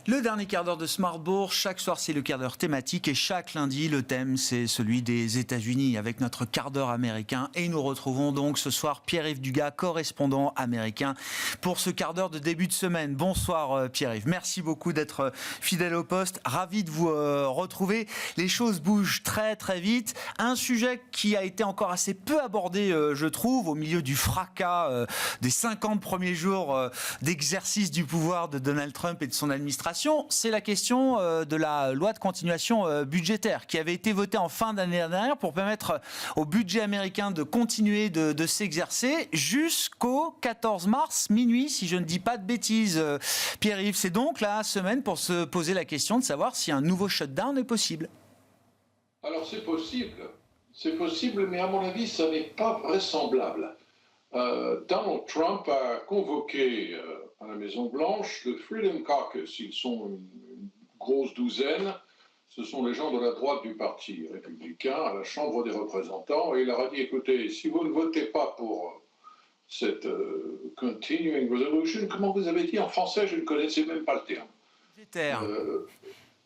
Le dernier quart d'heure de Smart Bourse, chaque soir c'est le quart d'heure thématique et chaque lundi le thème c'est celui des États-Unis avec notre quart d'heure américain et nous retrouvons donc ce soir Pierre-Yves Dugas, correspondant américain pour ce quart d'heure de début de semaine. Bonsoir Pierre-Yves, merci beaucoup d'être fidèle au poste, ravi de vous retrouver. Les choses bougent très très vite, un sujet qui a été encore assez peu abordé je trouve au milieu du fracas des 50 premiers jours d'exercice du pouvoir de Donald Trump et de son administration. C'est la question de la loi de continuation budgétaire qui avait été votée en fin d'année dernière pour permettre au budget américain de continuer de s'exercer jusqu'au 14 mars minuit, si je ne dis pas de bêtises. Pierre-Yves, c'est donc la semaine pour se poser la question de savoir si un nouveau shutdown est possible. Alors c'est possible, mais à mon avis, ça n'est pas vraisemblable. Donald Trump a convoqué à la Maison-Blanche le Freedom Caucus. Ils sont une grosse douzaine. Ce sont les gens de la droite du Parti républicain à la Chambre des représentants. Et il leur a dit, écoutez, si vous ne votez pas pour cette Continuing Resolution, comment vous avez dit en français? Je ne connaissais même pas le terme.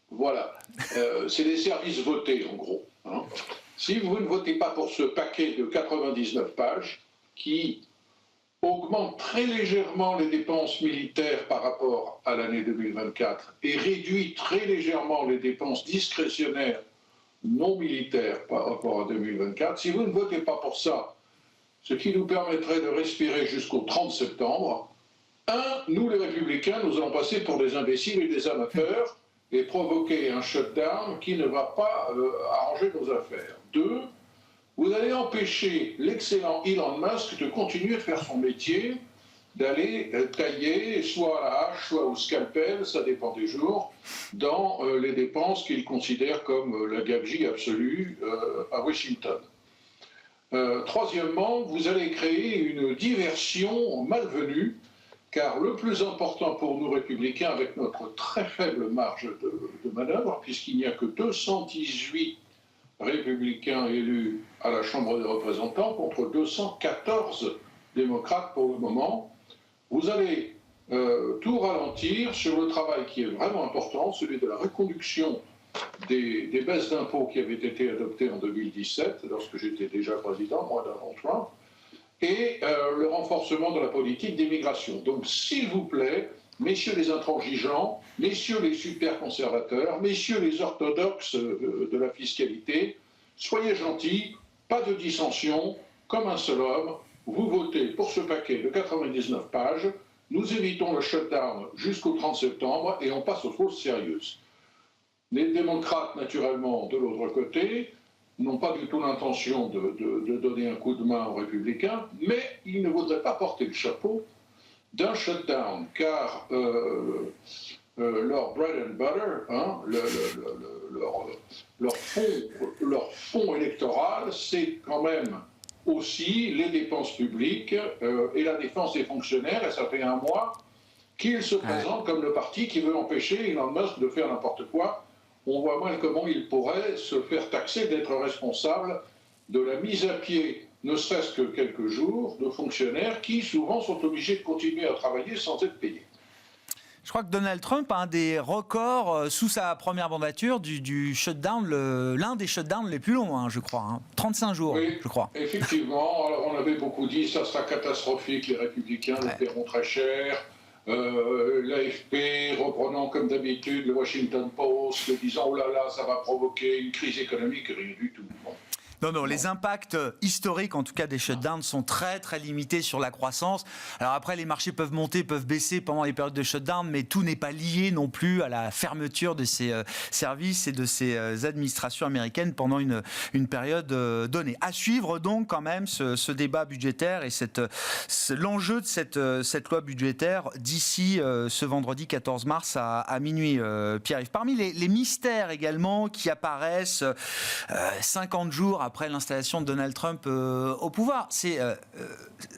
Voilà. C'est les services votés, en gros. Hein. Si vous ne votez pas pour ce paquet de 99 pages, qui augmente très légèrement les dépenses militaires par rapport à l'année 2024 et réduit très légèrement les dépenses discrétionnaires non militaires par rapport à 2024, si vous ne votez pas pour ça, ce qui nous permettrait de respirer jusqu'au 30 septembre, nous les républicains, nous allons passer pour des imbéciles et des amateurs et provoquer un shutdown qui ne va pas arranger nos affaires. 2, vous allez empêcher l'excellent Elon Musk de continuer de faire son métier, d'aller tailler, soit à la hache, soit au scalpel, ça dépend des jours, dans les dépenses qu'il considère comme la gabegie absolue à Washington. Troisièmement, vous allez créer une diversion malvenue, car le plus important pour nous républicains, avec notre très faible marge de manœuvre, puisqu'il n'y a que 218 républicains élus à la Chambre des représentants contre 214 démocrates pour le moment, vous allez tout ralentir sur le travail qui est vraiment important, celui de la reconduction des baisses d'impôts qui avaient été adoptées en 2017, lorsque j'étais déjà président, moi Donald Trump, et le renforcement de la politique d'immigration. Donc, s'il vous plaît, messieurs les intransigeants, messieurs les super conservateurs, messieurs les orthodoxes de la fiscalité, soyez gentils, pas de dissension, comme un seul homme, vous votez pour ce paquet de 99 pages, nous évitons le shutdown jusqu'au 30 septembre et on passe aux choses sérieuses. Les démocrates, naturellement, de l'autre côté, n'ont pas du tout l'intention de donner un coup de main aux républicains, mais ils ne voudraient pas porter le chapeau d'un shutdown, car leur bread and butter, hein, leur fonds électoral, c'est quand même aussi les dépenses publiques et la défense des fonctionnaires, et ça fait un mois qu'ils se présentent comme le parti qui veut empêcher Elon Musk de faire n'importe quoi. On voit mal comment il pourrait se faire taxer d'être responsable de la mise à pied, ne serait-ce que quelques jours, de fonctionnaires qui souvent sont obligés de continuer à travailler sans être payés. Je crois que Donald Trump a un des records sous sa première mandature du shutdown, l'un des shutdowns les plus longs, je crois. 35 jours, oui, je crois. Effectivement, alors on avait beaucoup dit ça sera catastrophique, les républicains le paieront très cher. L'AFP reprenant comme d'habitude le Washington Post, le disant oh là là, ça va provoquer une crise économique, rien du tout. Bon. Non, les impacts historiques, en tout cas des shutdowns, sont très très limités sur la croissance. Alors après, les marchés peuvent monter, peuvent baisser pendant les périodes de shutdown, mais tout n'est pas lié non plus à la fermeture de ces services et de ces administrations américaines pendant une période donnée. À suivre donc quand même ce débat budgétaire et l'enjeu de cette loi budgétaire d'ici ce vendredi 14 mars à minuit, Pierre-Yves. Parmi les mystères également qui apparaissent 50 jours après l'installation de Donald Trump au pouvoir. C'est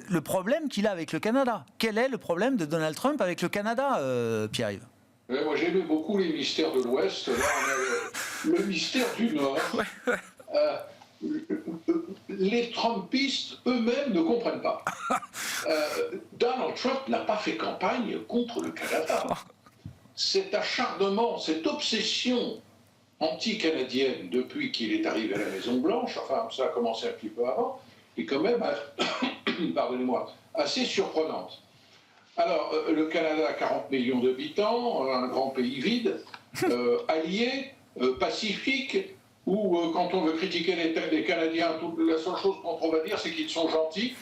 le problème qu'il a avec le Canada. Quel est le problème de Donald Trump avec le Canada, Pierre-Yves? Moi, j'aimais beaucoup les mystères de l'Ouest. Là, on a le mystère du Nord. Les Trumpistes eux-mêmes ne comprennent pas. Donald Trump n'a pas fait campagne contre le Canada. cet acharnement, cette obsession anti-canadienne depuis qu'il est arrivé à la Maison-Blanche, enfin ça a commencé un petit peu avant, est quand même, pardonnez-moi, assez surprenante. Alors, le Canada a 40 millions d'habitants, un grand pays vide, allié, pacifique, où quand on veut critiquer les Canadiens, la seule chose qu'on va dire, c'est qu'ils sont gentils.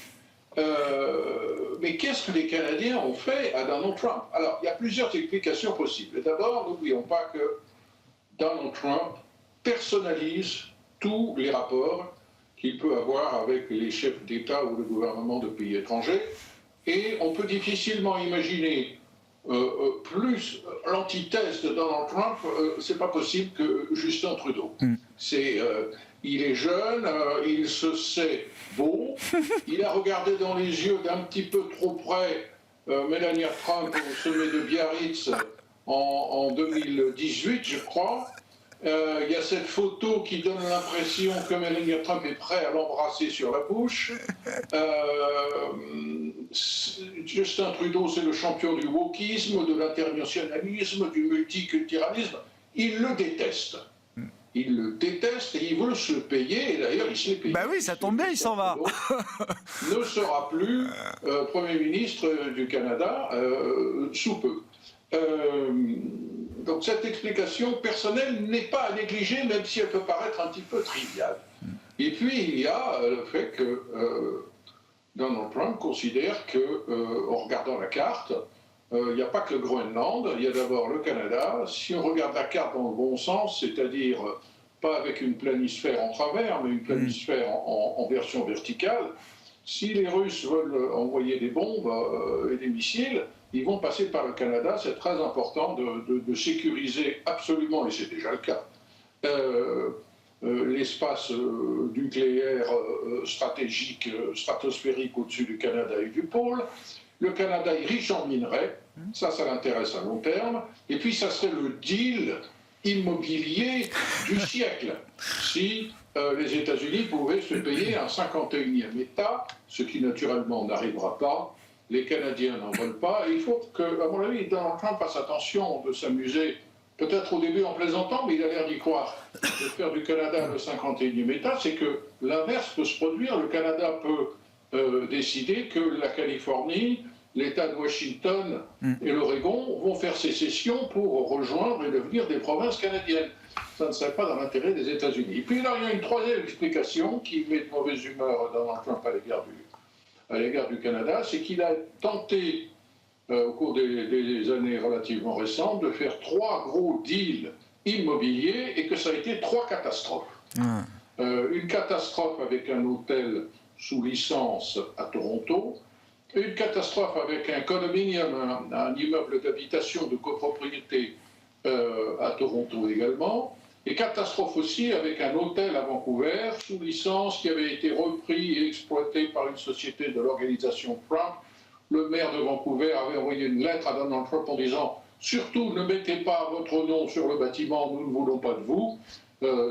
Mais qu'est-ce que les Canadiens ont fait à Donald Trump? Alors, il y a plusieurs explications possibles. D'abord, n'oublions pas que Donald Trump personnalise tous les rapports qu'il peut avoir avec les chefs d'État ou le gouvernement de pays étrangers. Et on peut difficilement imaginer plus l'antithèse de Donald Trump, c'est pas possible que Justin Trudeau. Il est jeune, il se sait beau, il a regardé dans les yeux d'un petit peu trop près Melania Trump au sommet de Biarritz en 2018, je crois. Il y a cette photo qui donne l'impression que Melania Trump est prêt à l'embrasser sur la bouche. Justin Trudeau, c'est le champion du wokisme, de l'internationalisme, du multiculturalisme. Il le déteste. Il le déteste et il veut se payer. Et d'ailleurs, il s'est payé. Ben oui, ça tombe bien, il s'en va. Ne sera plus Premier ministre du Canada sous peu. Donc cette explication personnelle n'est pas à négliger, même si elle peut paraître un petit peu triviale. Et puis il y a le fait que Donald Trump considère que, en regardant la carte, il n'y a pas que le Groenland, il y a d'abord le Canada. Si on regarde la carte dans le bon sens, c'est-à-dire pas avec une planisphère en travers, mais une planisphère en version verticale, si les Russes veulent envoyer des bombes et des missiles, ils vont passer par le Canada. C'est très important de sécuriser absolument, et c'est déjà le cas, l'espace nucléaire stratégique, stratosphérique au-dessus du Canada et du pôle. Le Canada est riche en minerais, ça l'intéresse à long terme. Et puis ça serait le deal immobilier du siècle. Si les États-Unis pouvaient se payer un 51e État, ce qui naturellement n'arrivera pas. Les Canadiens n'en veulent pas. Et il faut que, à mon avis, Donald Trump fasse attention de s'amuser, peut-être au début en plaisantant, mais il a l'air d'y croire, de faire du Canada le 51e État. C'est que l'inverse peut se produire. Le Canada peut décider que la Californie, l'État de Washington et l'Oregon vont faire sécession pour rejoindre et devenir des provinces canadiennes. Ça ne serait pas dans l'intérêt des États-Unis. Et puis là, il y a une troisième explication qui met de mauvaise humeur Donald Trump à l'égard du Canada, c'est qu'il a tenté, au cours des années relativement récentes, de faire 3 gros deals immobiliers et que ça a été 3 catastrophes. Une catastrophe avec un hôtel sous licence à Toronto, une catastrophe avec un condominium, un immeuble d'habitation de copropriété à Toronto également, et catastrophe aussi avec un hôtel à Vancouver sous licence qui avait été repris et exploité par une société de l'organisation Trump. Le maire de Vancouver avait envoyé une lettre à Donald Trump en disant « Surtout, ne mettez pas votre nom sur le bâtiment, nous ne voulons pas de vous ».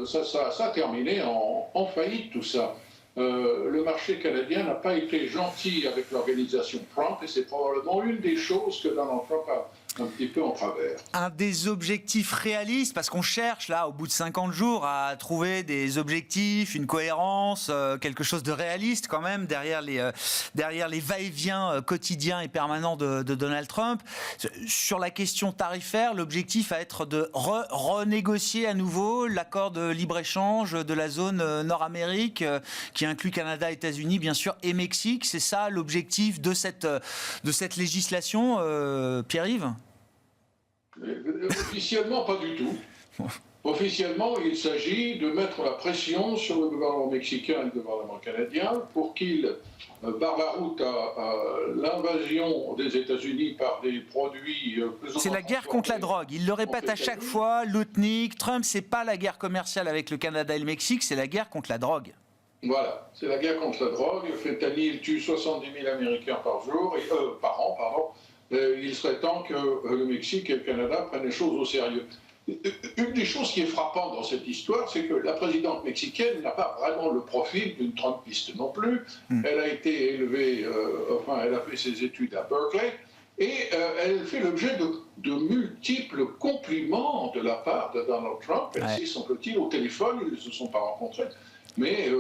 Ça a terminé en faillite tout ça. Le marché canadien n'a pas été gentil avec l'organisation Trump et c'est probablement une des choses que Donald Trump a un petit peu en travers. Un des objectifs réalistes, parce qu'on cherche là, au bout de 50 jours, à trouver des objectifs, une cohérence, quelque chose de réaliste quand même derrière les va-et-vient quotidiens et permanents de Donald Trump. Sur la question tarifaire, l'objectif va être de renégocier à nouveau l'accord de libre-échange de la zone Nord-Amérique, qui inclut Canada, États-Unis, bien sûr, et Mexique. C'est ça l'objectif de cette législation, Pierre-Yves ? Officiellement, pas du tout. Officiellement, il s'agit de mettre la pression sur le gouvernement mexicain et le gouvernement canadien pour qu'ils barrent la route à l'invasion des États-Unis par des produits plus ou moins. C'est la guerre contre la drogue. Il le répète à chaque fois, Lutnick, Trump, c'est pas la guerre commerciale avec le Canada et le Mexique, c'est la guerre contre la drogue. Voilà, c'est la guerre contre la drogue. Le fentanyl tue 70 000 Américains par an, pardon. Il serait temps que le Mexique et le Canada prennent les choses au sérieux. Une des choses qui est frappante dans cette histoire, c'est que la présidente mexicaine n'a pas vraiment le profil d'une Trumpiste non plus. Elle a été élevée, elle a fait ses études à Berkeley, Et elle fait l'objet de multiples compliments de la part de Donald Trump. Ainsi, semble-t-il, au téléphone, ils ne se sont pas rencontrés, mais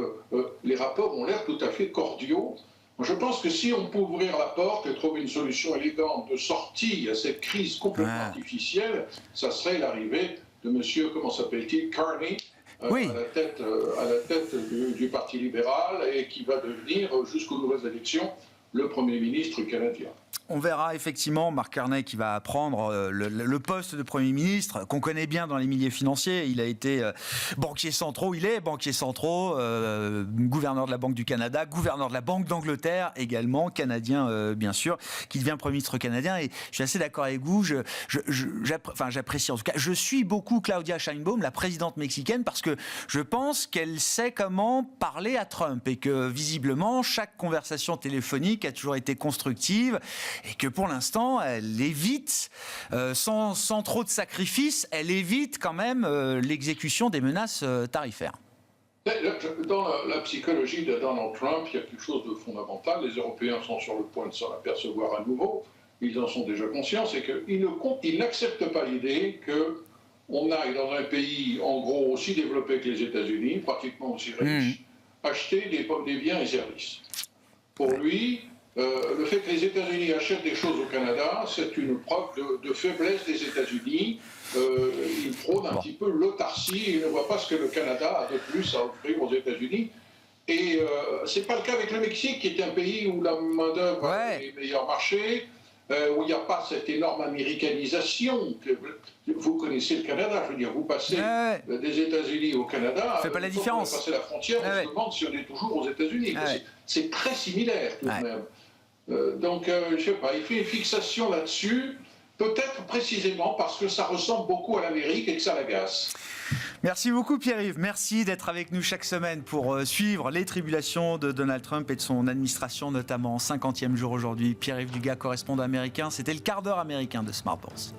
les rapports ont l'air tout à fait cordiaux. Je pense que si on peut ouvrir la porte et trouver une solution élégante de sortie à cette crise complètement artificielle, ça serait l'arrivée de monsieur, comment s'appelle-t-il, Carney, à la tête du Parti libéral, et qui va devenir, jusqu'aux nouvelles élections, le Premier ministre canadien. On verra effectivement Mark Carney qui va prendre le poste de Premier ministre, qu'on connaît bien dans les milieux financiers. Il a été banquier central, gouverneur de la Banque du Canada, gouverneur de la Banque d'Angleterre également, canadien bien sûr, qui devient Premier ministre canadien. Et je suis assez d'accord avec vous, j'apprécie en tout cas. Je suis beaucoup Claudia Sheinbaum, la présidente mexicaine, parce que je pense qu'elle sait comment parler à Trump et que visiblement chaque conversation téléphonique a toujours été constructive. Et que pour l'instant, elle évite, sans trop de sacrifices, elle évite quand même l'exécution des menaces tarifaires. Dans la psychologie de Donald Trump, il y a quelque chose de fondamental. Les Européens sont sur le point de s'en apercevoir à nouveau. Ils en sont déjà conscients. C'est qu'ils n'acceptent pas l'idée qu'on aille dans un pays, en gros, aussi développé que les États-Unis, pratiquement aussi riche, acheter des biens et services. Pour lui, le fait que les États-Unis achètent des choses au Canada, c'est une preuve de faiblesse des États-Unis. Il prône un petit peu l'autarcie, il ne voit pas ce que le Canada a de plus à offrir aux États-Unis. Et ce n'est pas le cas avec le Mexique, qui est un pays où la main-d'œuvre a les meilleurs marchés, où il n'y a pas cette énorme américanisation. Vous connaissez le Canada, je veux dire, vous passez des États-Unis au Canada, ça fait pas la différence. Vous passez la frontière, on se demande si on est toujours aux États-Unis. C'est très similaire tout de même. Donc, je ne sais pas, il fait une fixation là-dessus, peut-être précisément parce que ça ressemble beaucoup à l'Amérique et que ça l'agace. Merci beaucoup Pierre-Yves, merci d'être avec nous chaque semaine pour suivre les tribulations de Donald Trump et de son administration, notamment en 50e jour aujourd'hui. Pierre-Yves Dugas, correspondant américain, c'était le quart d'heure américain de Smart Bourse.